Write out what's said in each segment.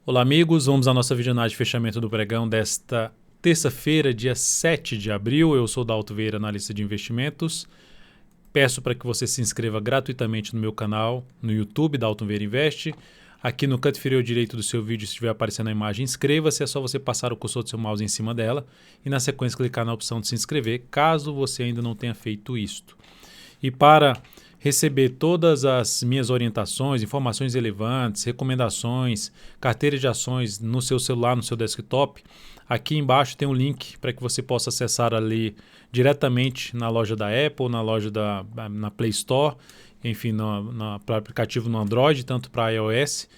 Olá amigos, vamos à nossa videoanálise de fechamento do pregão desta terça-feira, dia 7 de abril. Eu sou Dalto Vieira, analista de investimentos. Peço para que você se inscreva gratuitamente no meu canal, no YouTube, Dalton Vieira Investe. Aqui no canto inferior direito do seu vídeo, se estiver aparecendo a imagem, inscreva-se. É só você passar o cursor do seu mouse em cima dela e na sequência clicar na opção de se inscrever, caso você ainda não tenha feito isto. E para receber todas as minhas orientações, informações relevantes, recomendações, carteira de ações no seu celular, no seu desktop, aqui embaixo tem um link para que você possa acessar ali diretamente na loja da Apple, na Play Store, enfim, para aplicativo no Android, tanto para iOS,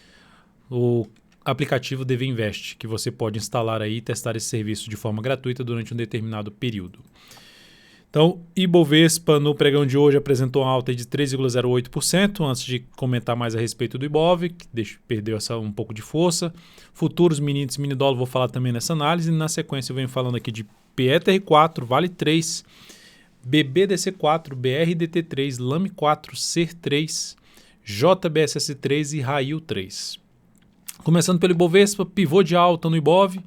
o aplicativo DV Invest, que você pode instalar aí e testar esse serviço de forma gratuita durante um determinado período. Então, Ibovespa no pregão de hoje apresentou uma alta de 3,08%, antes de comentar mais a respeito do Ibov, que perdeu um pouco de força. Futuros, mini índice, mini dólar, vou falar também nessa análise. Na sequência eu venho falando aqui de PETR4, Vale 3, BBDC4, BRDT3, LAME4, CER3, JBSS3 e RAIL 3. Começando pelo Ibovespa, pivô de alta no Ibov.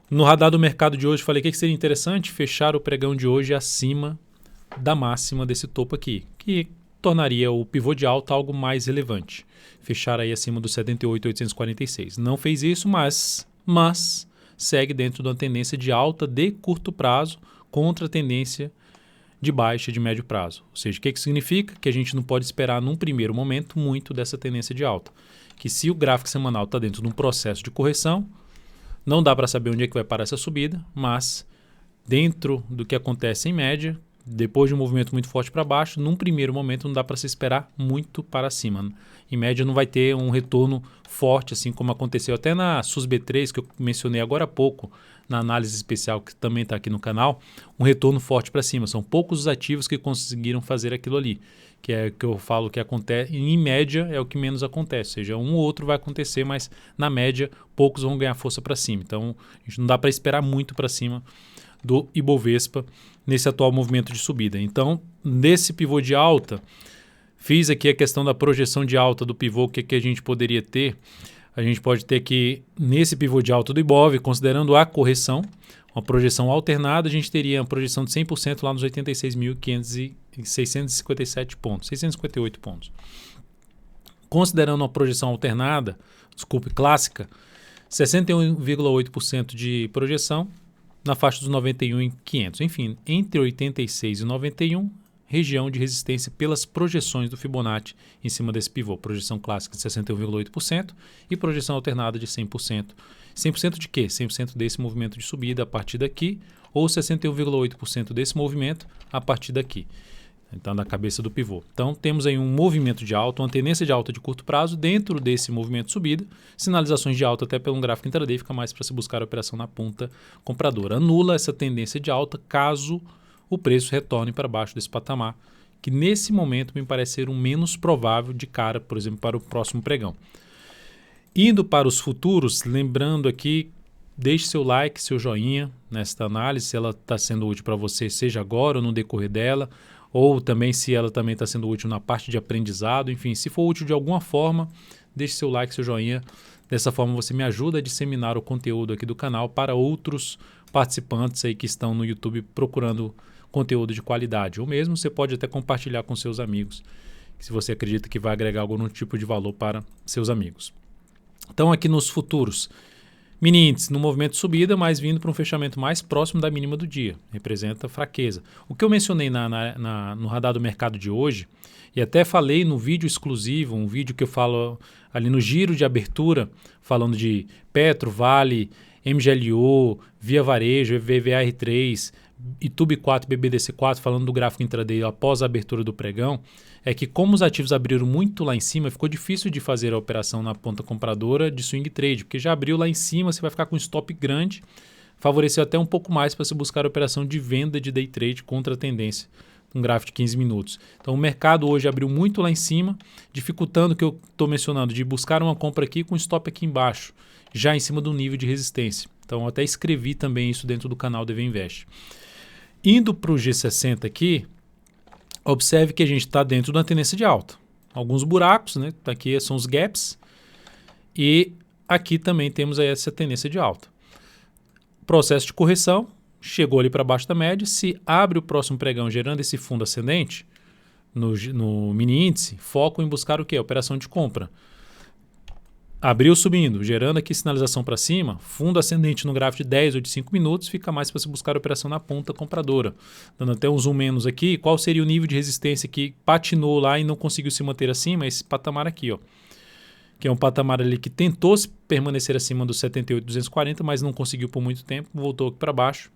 No radar do mercado de hoje, falei que seria interessante fechar o pregão de hoje acima da máxima desse topo aqui, que tornaria o pivô de alta algo mais relevante. Fechar aí acima dos 78.846. Não fez isso, mas segue dentro de uma tendência de alta de curto prazo contra a tendência de baixa de médio prazo. Ou seja, o que significa? Que a gente não pode esperar num primeiro momento muito dessa tendência de alta. Que se o gráfico semanal está dentro de um processo de correção, não dá para saber onde é que vai parar essa subida, mas dentro do que acontece em média, depois de um movimento muito forte para baixo, num primeiro momento não dá para se esperar muito para cima. Em média não vai ter um retorno forte, assim como aconteceu até na SUSB3, que eu mencionei agora há pouco, na análise especial que também está aqui no canal, um retorno forte para cima. São poucos os ativos que conseguiram fazer aquilo ali, que é o que eu falo que acontece, em média é o que menos acontece, ou seja, um ou outro vai acontecer, mas na média poucos vão ganhar força para cima. Então a gente não dá para esperar muito para cima do Ibovespa nesse atual movimento de subida. Então, nesse pivô de alta, fiz aqui a questão da projeção de alta do pivô, o que a gente poderia ter. A gente pode ter que, nesse pivô de alta do Ibov, considerando a correção, uma projeção alternada, a gente teria uma projeção de 100% lá nos 86.657 pontos, 658 pontos. Considerando uma projeção alternada, clássica, 61,8% de projeção na faixa dos 91.500. Enfim, entre 86 e 91, região de resistência pelas projeções do Fibonacci em cima desse pivô. Projeção clássica de 61,8% e projeção alternada de 100%. 100% de quê? 100% desse movimento de subida a partir daqui ou 61,8% desse movimento a partir daqui. Então, da cabeça do pivô. Então, temos aí um movimento de alta, uma tendência de alta de curto prazo dentro desse movimento de subida. Sinalizações de alta até pelo gráfico intraday, fica mais para se buscar a operação na ponta compradora. Anula essa tendência de alta caso o preço retorne para baixo desse patamar, que nesse momento me parece ser um menos provável de cara, por exemplo, para o próximo pregão. Indo para os futuros, lembrando aqui, deixe seu like, seu joinha nesta análise, se ela está sendo útil para você, seja agora ou no decorrer dela, ou também se ela também está sendo útil na parte de aprendizado, enfim, se for útil de alguma forma, deixe seu like, seu joinha. Dessa forma você me ajuda a disseminar o conteúdo aqui do canal para outros participantes aí que estão no YouTube procurando conteúdo de qualidade. Ou mesmo você pode até compartilhar com seus amigos, se você acredita que vai agregar algum tipo de valor para seus amigos. Então aqui nos futuros, mini índice no movimento de subida, mas vindo para um fechamento mais próximo da mínima do dia. Representa fraqueza. O que eu mencionei no radar do mercado de hoje, e até falei no vídeo exclusivo, um vídeo que eu falo ali no giro de abertura, falando de Petro, Vale, MGLO, Via Varejo, VVAR3, YouTube 4, BBDC4, falando do gráfico intraday após a abertura do pregão, é que como os ativos abriram muito lá em cima, ficou difícil de fazer a operação na ponta compradora de swing trade, porque já abriu lá em cima, você vai ficar com um stop grande, favoreceu até um pouco mais para se buscar a operação de venda de day trade contra a tendência, um gráfico de 15 minutos. Então o mercado hoje abriu muito lá em cima, dificultando o que eu estou mencionando, de buscar uma compra aqui com stop aqui embaixo, já em cima do nível de resistência. Então eu até escrevi também isso dentro do canal DV Invest. Indo para o G60 aqui, observe que a gente está dentro da tendência de alta. Alguns buracos, né? Aqui são os gaps. E aqui também temos aí essa tendência de alta. Processo de correção, chegou ali para baixo da média, se abre o próximo pregão gerando esse fundo ascendente no mini índice, foco em buscar o quê? Operação de compra. Abriu subindo, gerando aqui sinalização para cima, fundo ascendente no gráfico de 10 ou de 5 minutos, fica mais para se buscar a operação na ponta compradora. Dando até um zoom menos aqui, qual seria o nível de resistência que patinou lá e não conseguiu se manter acima? Esse patamar aqui, ó, que é um patamar ali que tentou permanecer acima dos 78.240, mas não conseguiu por muito tempo, voltou aqui para baixo.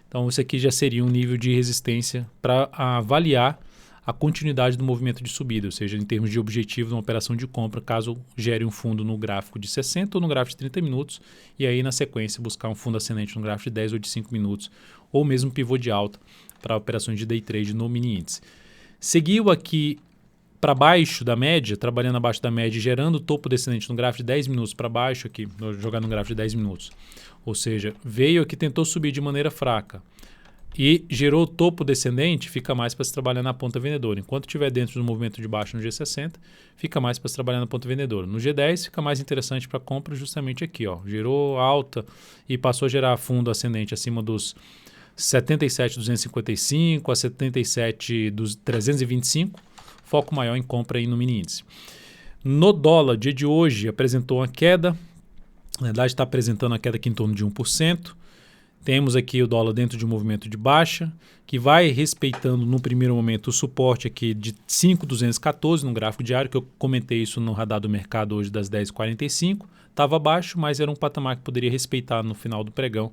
Então isso aqui já seria um nível de resistência para avaliar a continuidade do movimento de subida, ou seja, em termos de objetivo de uma operação de compra, caso gere um fundo no gráfico de 60 ou no gráfico de 30 minutos, e aí na sequência buscar um fundo ascendente no gráfico de 10 ou de 5 minutos, ou mesmo pivô de alta para operações de day trade no mini índice. Seguiu aqui para baixo da média, trabalhando abaixo da média, gerando topo descendente no gráfico de 10 minutos para baixo aqui, vou jogar no gráfico de 10 minutos, ou seja, veio aqui, tentou subir de maneira fraca, e gerou o topo descendente, fica mais para se trabalhar na ponta vendedora. Enquanto estiver dentro do movimento de baixo no G60, fica mais para se trabalhar na ponta vendedora. No G10 fica mais interessante para compra justamente aqui, ó. Gerou alta e passou a gerar fundo ascendente acima dos 77.255 a 77.325, foco maior em compra aí no mini índice. No dólar, dia de hoje, apresentou uma queda, na verdade está apresentando a queda aqui em torno de 1%. Temos aqui o dólar dentro de um movimento de baixa, que vai respeitando no primeiro momento o suporte aqui de 5.214 no gráfico diário, que eu comentei isso no radar do mercado hoje das 10h45. Estava baixo, mas era um patamar que poderia respeitar no final do pregão,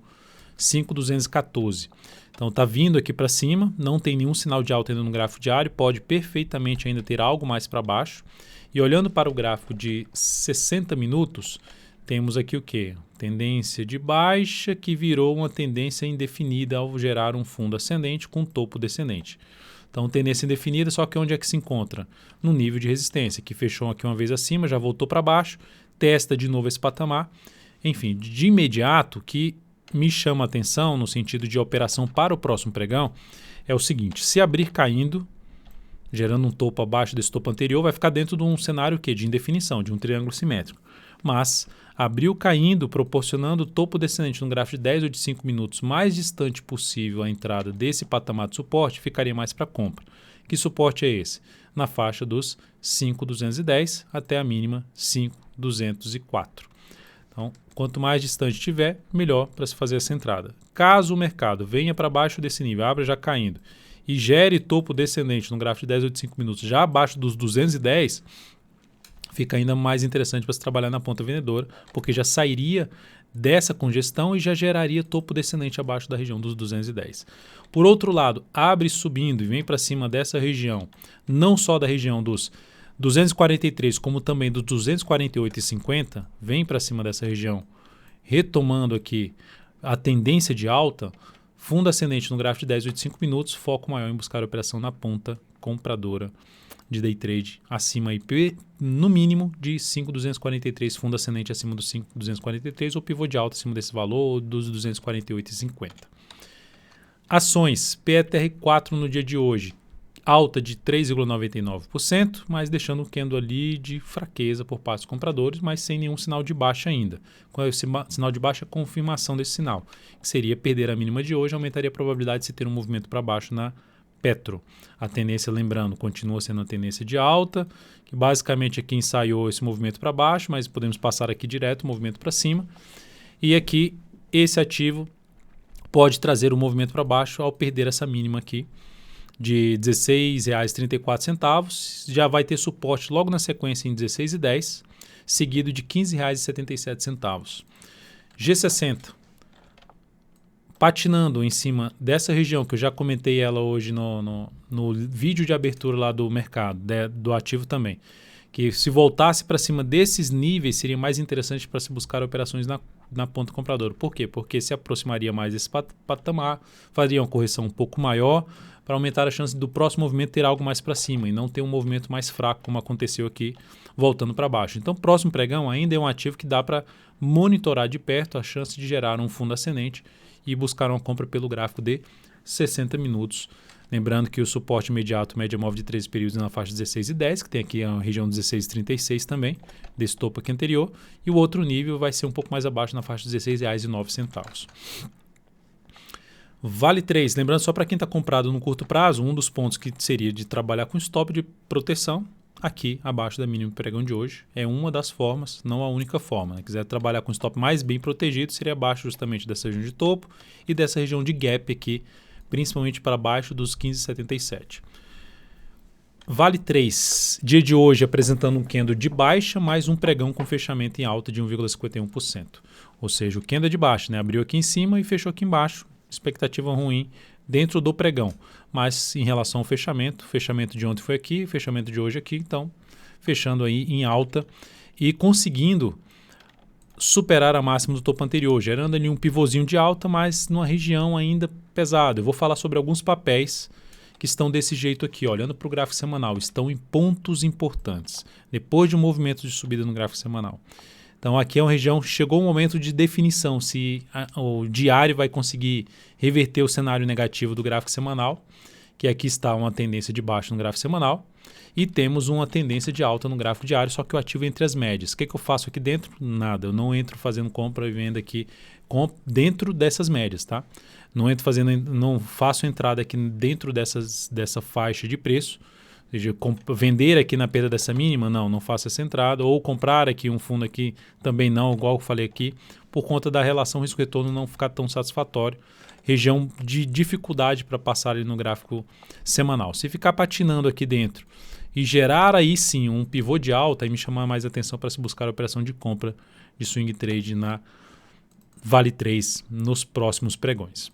5.214. Então está vindo aqui para cima, não tem nenhum sinal de alta ainda no gráfico diário, pode perfeitamente ainda ter algo mais para baixo. E olhando para o gráfico de 60 minutos, temos aqui o quê? Tendência de baixa que virou uma tendência indefinida ao gerar um fundo ascendente com topo descendente. Então, tendência indefinida, só que onde é que se encontra? No nível de resistência, que fechou aqui uma vez acima, já voltou para baixo, testa de novo esse patamar. Enfim, de imediato, que me chama a atenção no sentido de operação para o próximo pregão é o seguinte: se abrir caindo, gerando um topo abaixo desse topo anterior, vai ficar dentro de um cenário de indefinição, de um triângulo simétrico. Mas abriu caindo, proporcionando topo descendente no gráfico de 10 ou de 5 minutos mais distante possível a entrada desse patamar de suporte, ficaria mais para compra. Que suporte é esse? Na faixa dos 5.210 até a mínima 5.204. Então, quanto mais distante tiver, melhor para se fazer essa entrada. Caso o mercado venha para baixo desse nível, abra já caindo, e gere topo descendente no gráfico de 10 ou de 5 minutos já abaixo dos 210, fica ainda mais interessante para se trabalhar na ponta vendedora, porque já sairia dessa congestão e já geraria topo descendente abaixo da região dos 210. Por outro lado, abre subindo e vem para cima dessa região, não só da região dos 243, como também dos 248,50, vem para cima dessa região, retomando aqui a tendência de alta, fundo ascendente no gráfico de 10 ou de 5 minutos, foco maior em buscar a operação na ponta compradora de day trade acima aí, no mínimo de 5.243, fundo ascendente acima dos 5.243 ou pivô de alta acima desse valor ou dos 248,50. Ações, PETR4 no dia de hoje, alta de 3,99%, mas deixando um candle ali de fraqueza por parte dos compradores, mas sem nenhum sinal de baixa ainda. Com esse sinal de baixa, confirmação desse sinal, que seria perder a mínima de hoje, aumentaria a probabilidade de se ter um movimento para baixo na Petro. A tendência, lembrando, continua sendo a tendência de alta, que basicamente aqui ensaiou esse movimento para baixo, mas podemos passar aqui direto o movimento para cima. E aqui esse ativo pode trazer o movimento para baixo ao perder essa mínima aqui de R$ 16,34. Já vai ter suporte logo na sequência em R$ 16,10, seguido de R$ 15,77. G60. Patinando em cima dessa região, que eu já comentei ela hoje no vídeo de abertura lá do mercado, do ativo também, que se voltasse para cima desses níveis, seria mais interessante para se buscar operações na ponta compradora. Por quê? Porque se aproximaria mais desse patamar, faria uma correção um pouco maior, para aumentar a chance do próximo movimento ter algo mais para cima e não ter um movimento mais fraco, como aconteceu aqui, voltando para baixo. Então, próximo pregão ainda é um ativo que dá para monitorar de perto a chance de gerar um fundo ascendente e buscar uma compra pelo gráfico de 60 minutos Lembrando que o suporte imediato, média móvel de 13 períodos na faixa 16,10, que tem aqui a região 16,36 também, desse topo aqui anterior. E o outro nível vai ser um pouco mais abaixo na faixa de R$16,09. Vale 3, lembrando só para quem está comprado no curto prazo, um dos pontos que seria de trabalhar com stop de proteção, aqui abaixo da mínima pregão de hoje, é uma das formas, não a única forma. Se quiser trabalhar com stop mais bem protegido, seria abaixo justamente dessa região de topo e dessa região de gap aqui, principalmente para baixo dos 15,77. Vale 3, dia de hoje apresentando um candle de baixa, mais um pregão com fechamento em alta de 1,51%. Ou seja, o candle é de baixa, né? Abriu aqui em cima e fechou aqui embaixo. Expectativa ruim dentro do pregão, mas em relação ao fechamento de ontem foi aqui, fechamento de hoje aqui, então fechando aí em alta e conseguindo superar a máxima do topo anterior, gerando ali um pivôzinho de alta, mas numa região ainda pesada. Eu vou falar sobre alguns papéis que estão desse jeito aqui, olhando para o gráfico semanal, estão em pontos importantes, depois de um movimento de subida no gráfico semanal. Então aqui é uma região, chegou o momento de definição, se o diário vai conseguir reverter o cenário negativo do gráfico semanal, que aqui está uma tendência de baixa no gráfico semanal, e temos uma tendência de alta no gráfico diário, só que eu ativo entre as médias. O que eu faço aqui dentro? Nada, eu não entro fazendo compra e venda aqui dentro dessas médias, tá? Não faço entrada aqui dentro dessa faixa de preço, ou seja, vender aqui na perda dessa mínima, não faço essa entrada, ou comprar aqui um fundo aqui, também não, igual eu falei aqui, por conta da relação risco-retorno não ficar tão satisfatório, região de dificuldade para passar ali no gráfico semanal. Se ficar patinando aqui dentro e gerar aí sim um pivô de alta, aí me chamar mais atenção para se buscar a operação de compra de swing trade na Vale 3 nos próximos pregões.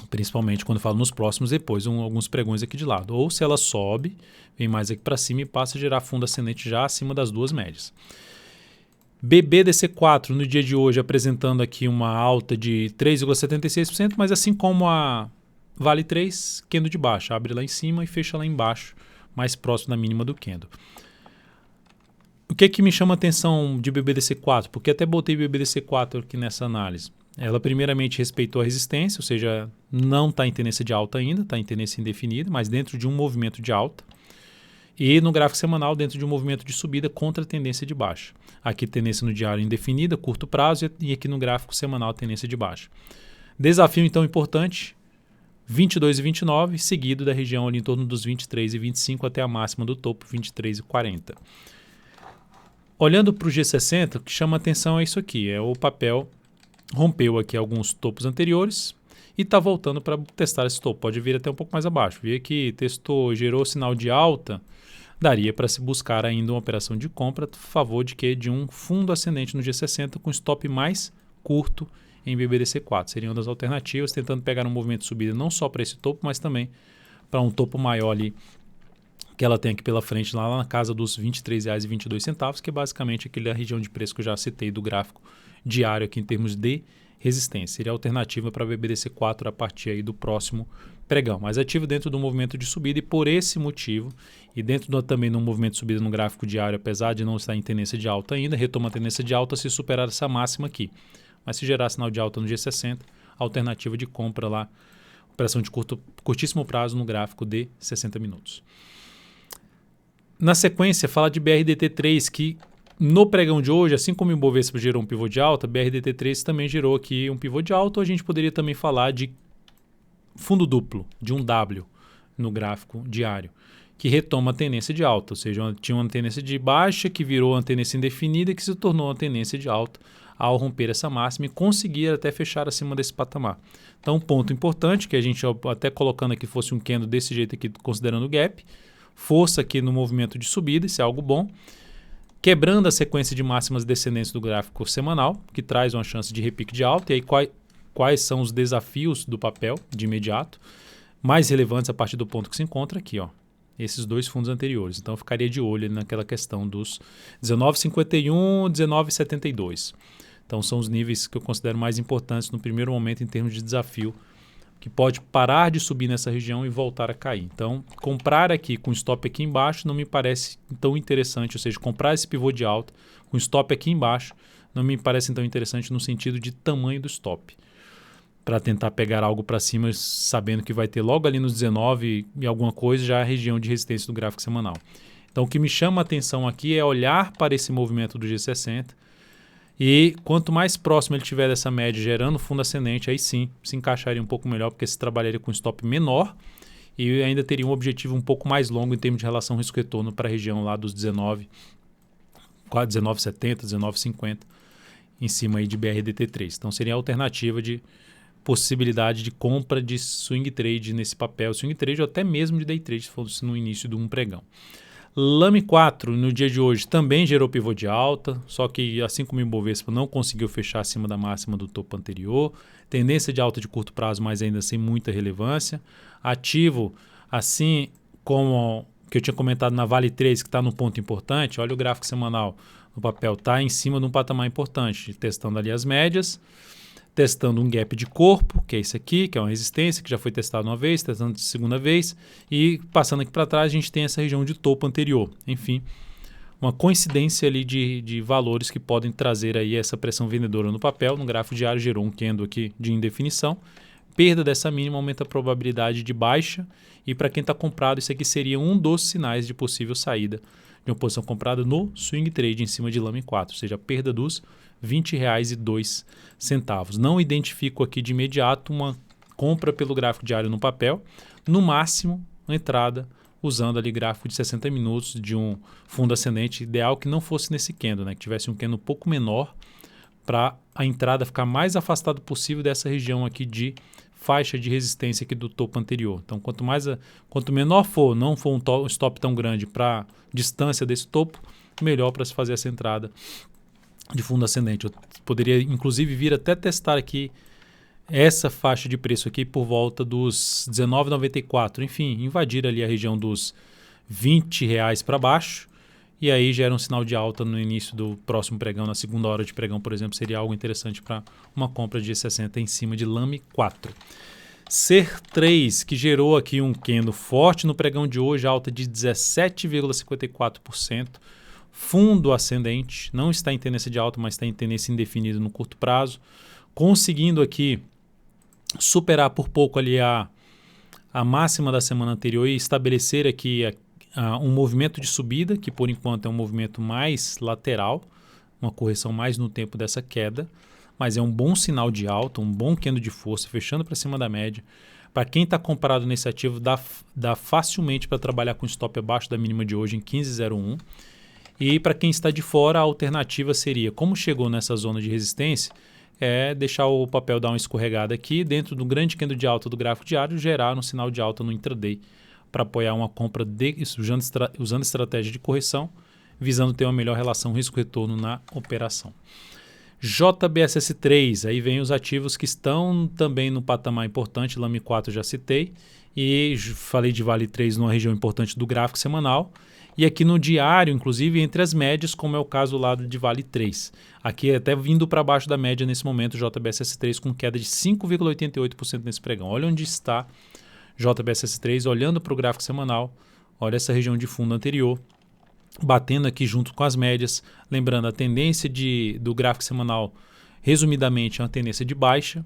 Principalmente quando eu falo nos próximos, depois alguns pregões aqui de lado. Ou se ela sobe, vem mais aqui para cima e passa a gerar fundo ascendente já acima das duas médias. BBDC4 no dia de hoje apresentando aqui uma alta de 3,76%, mas assim como a Vale 3, candle de baixa, abre lá em cima e fecha lá embaixo, mais próximo da mínima do candle. O que me chama a atenção de BBDC4? Porque até botei BBDC4 aqui nessa análise. Ela primeiramente respeitou a resistência, ou seja, não está em tendência de alta ainda, está em tendência indefinida, mas dentro de um movimento de alta. E no gráfico semanal dentro de um movimento de subida contra a tendência de baixa. Aqui tendência no diário indefinida, curto prazo, e aqui no gráfico semanal tendência de baixa. Desafio então importante, 22,29, seguido da região ali em torno dos 23,25 até a máxima do topo, 23,40. Olhando para o G60, o que chama atenção é isso aqui, é o papel rompeu aqui alguns topos anteriores e está voltando para testar esse topo. Pode vir até um pouco mais abaixo. Vi que testou, gerou sinal de alta, daria para se buscar ainda uma operação de compra a favor de um fundo ascendente no G60 com stop mais curto em BBDC4. Seriam uma das alternativas, tentando pegar um movimento de subida não só para esse topo, mas também para um topo maior ali que ela tem aqui pela frente, lá na casa dos R$ 23,22, que é basicamente aquela região de preço que eu já citei do gráfico diário aqui em termos de resistência. Seria a alternativa para BBDC4 a partir aí do próximo pregão. Mas ativo dentro do movimento de subida e por esse motivo, e dentro também do movimento de subida no gráfico diário, apesar de não estar em tendência de alta ainda, retoma a tendência de alta se superar essa máxima aqui. Mas se gerar sinal de alta no G60, alternativa de compra lá, operação de curtíssimo prazo no gráfico de 60 minutos. Na sequência, fala de BRDT3, que no pregão de hoje, assim como o Ibovespa gerou um pivô de alta, BRDT3 também gerou aqui um pivô de alta, ou a gente poderia também falar de fundo duplo, de um W no gráfico diário, que retoma a tendência de alta, ou seja, tinha uma tendência de baixa que virou uma tendência indefinida e que se tornou uma tendência de alta ao romper essa máxima e conseguir até fechar acima desse patamar. Então, um ponto importante, que a gente até colocando aqui fosse um candle desse jeito aqui, considerando o gap, força aqui no movimento de subida, isso é algo bom, quebrando a sequência de máximas descendentes do gráfico semanal, que traz uma chance de repique de alta, e aí quais são os desafios do papel de imediato, mais relevantes a partir do ponto que se encontra aqui, ó, esses dois fundos anteriores. Então eu ficaria de olho naquela questão dos 19,51, 19,72. Então são os níveis que eu considero mais importantes no primeiro momento em termos de desafio, que pode parar de subir nessa região e voltar a cair. Então, comprar aqui com stop aqui embaixo não me parece tão interessante, ou seja, comprar esse pivô de alta com stop aqui embaixo não me parece tão interessante no sentido de tamanho do stop. para tentar pegar algo para cima, sabendo que vai ter logo ali nos 19 e alguma coisa já a região de resistência do gráfico semanal. Então o que me chama a atenção aqui é olhar para esse movimento do G60 e quanto mais próximo ele tiver dessa média gerando fundo ascendente, aí sim se encaixaria um pouco melhor, porque se trabalharia com stop menor e ainda teria um objetivo um pouco mais longo em termos de relação risco-retorno para a região lá dos 19, 19,70, 19,50 em cima aí de BRDT3. Então seria a alternativa de possibilidade de compra de swing trade nesse papel, swing trade ou até mesmo de day trade, se fosse no início de um pregão. Lame 4 no dia de hoje também gerou pivô de alta, só que assim como o Ibovespa não conseguiu fechar acima da máxima do topo anterior, tendência de alta de curto prazo, mas ainda sem muita relevância. Ativo, assim como que eu tinha comentado na Vale 3, que está no ponto importante, olha o gráfico semanal no papel, está em cima de um patamar importante, testando ali as médias, testando um gap de corpo, que é esse aqui, que é uma resistência, que já foi testado uma vez, testando de segunda vez, e passando aqui para trás a gente tem essa região de topo anterior. Enfim, uma coincidência ali de valores que podem trazer aí essa pressão vendedora no papel. No gráfico diário gerou um candle aqui de indefinição. Perda dessa mínima aumenta a probabilidade de baixa, e para quem está comprado, isso aqui seria um dos sinais de possível saída de uma posição comprada no swing trade em cima de Lame 4, ou seja, a perda dos R$ 20,02. Não identifico aqui de imediato uma compra pelo gráfico diário no papel, no máximo uma entrada usando ali gráfico de 60 minutos de um fundo ascendente, ideal que não fosse nesse candle, né? Que tivesse um candle um pouco menor para a entrada ficar mais afastado possível dessa região aqui de faixa de resistência aqui do topo anterior. Então, quanto menor for, não for um stop tão grande para distância desse topo, melhor para se fazer essa entrada de fundo ascendente. Eu poderia, inclusive, vir até testar aqui essa faixa de preço aqui por volta dos R$19,94. Enfim, invadir ali a região dos R$20 para baixo. E aí gera um sinal de alta no início do próximo pregão, na segunda hora de pregão, por exemplo, seria algo interessante para uma compra de 60 em cima de Lame 4. SER3, que gerou aqui um candle forte no pregão de hoje, alta de 17,54%. Fundo ascendente, não está em tendência de alta, mas está em tendência indefinida no curto prazo. Conseguindo aqui superar por pouco ali a máxima da semana anterior e estabelecer aqui um movimento de subida, que por enquanto é um movimento mais lateral, uma correção mais no tempo dessa queda, mas é um bom sinal de alta, um bom candle de força, fechando para cima da média. Para quem está comprado nesse ativo, dá facilmente para trabalhar com stop abaixo da mínima de hoje em 15,01. E para quem está de fora, a alternativa seria, como chegou nessa zona de resistência, é deixar o papel dar uma escorregada aqui, dentro do grande candle de alta do gráfico diário, gerar um sinal de alta no intraday, para apoiar uma compra usando estratégia de correção, visando ter uma melhor relação risco-retorno na operação. JBSS3, aí vem os ativos que estão também no patamar importante, Lame 4 já citei, e falei de Vale 3 numa região importante do gráfico semanal, e aqui no diário, inclusive, entre as médias, como é o caso do lado de Vale 3. Aqui até vindo para baixo da média nesse momento, JBSS3 com queda de 5,88% nesse pregão. Olha onde está JBSS3, olhando para o gráfico semanal, olha essa região de fundo anterior, batendo aqui junto com as médias. Lembrando, a tendência do gráfico semanal, resumidamente, é uma tendência de baixa,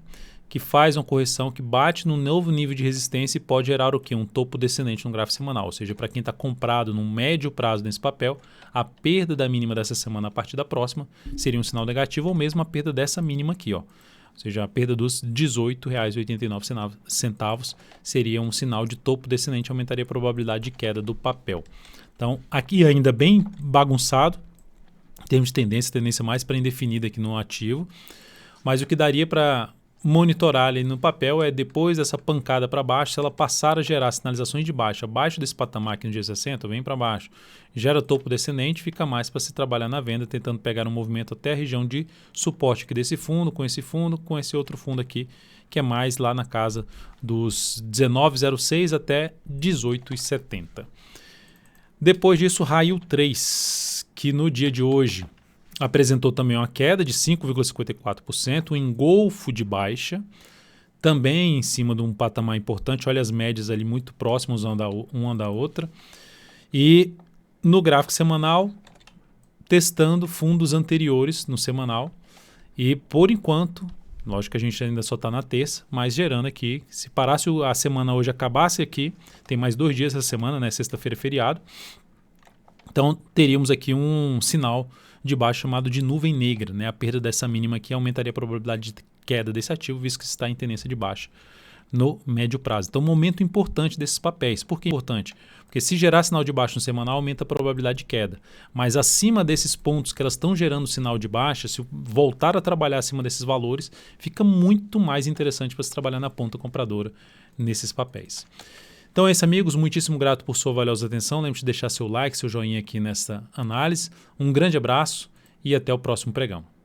que faz uma correção que bate num novo nível de resistência e pode gerar o quê? Um topo descendente no gráfico semanal. Ou seja, para quem está comprado num médio prazo nesse papel, a perda da mínima dessa semana a partir da próxima seria um sinal negativo, ou mesmo a perda dessa mínima aqui, ó. Ou seja, a perda dos R$ 18,89 seria um sinal de topo descendente, aumentaria a probabilidade de queda do papel. Então, aqui ainda bem bagunçado, em termos de tendência mais para indefinida aqui no ativo, mas o que daria para monitorar ali no papel é, depois dessa pancada para baixo, se ela passar a gerar sinalizações de baixa, abaixo desse patamar aqui no G60, vem para baixo, gera topo descendente, fica mais para se trabalhar na venda, tentando pegar um movimento até a região de suporte aqui desse fundo, com esse outro fundo aqui, que é mais lá na casa dos 19,06 até 18,70. Depois disso, Raio 3, que no dia de hoje apresentou também uma queda de 5,54%, um engolfo de baixa, também em cima de um patamar importante. Olha as médias ali muito próximas uma da outra. E no gráfico semanal, testando fundos anteriores no semanal. E por enquanto, Lógico que a gente ainda só está na terça, mas gerando aqui, se parasse a semana hoje, acabasse aqui, tem mais 2 dias essa semana, né? Sexta-feira é feriado. Então teríamos aqui um sinal de baixa chamado de nuvem negra, né? A perda dessa mínima aqui aumentaria a probabilidade de queda desse ativo, visto que está em tendência de baixa no médio prazo. Então, momento importante desses papéis. Por que importante? Porque se gerar sinal de baixa no semanal, aumenta a probabilidade de queda. Mas acima desses pontos que elas estão gerando sinal de baixa, se voltar a trabalhar acima desses valores, fica muito mais interessante para se trabalhar na ponta compradora nesses papéis. Então é isso, amigos. Muitíssimo grato por sua valiosa atenção. Lembre-se de deixar seu like, seu joinha aqui nessa análise. Um grande abraço e até o próximo pregão.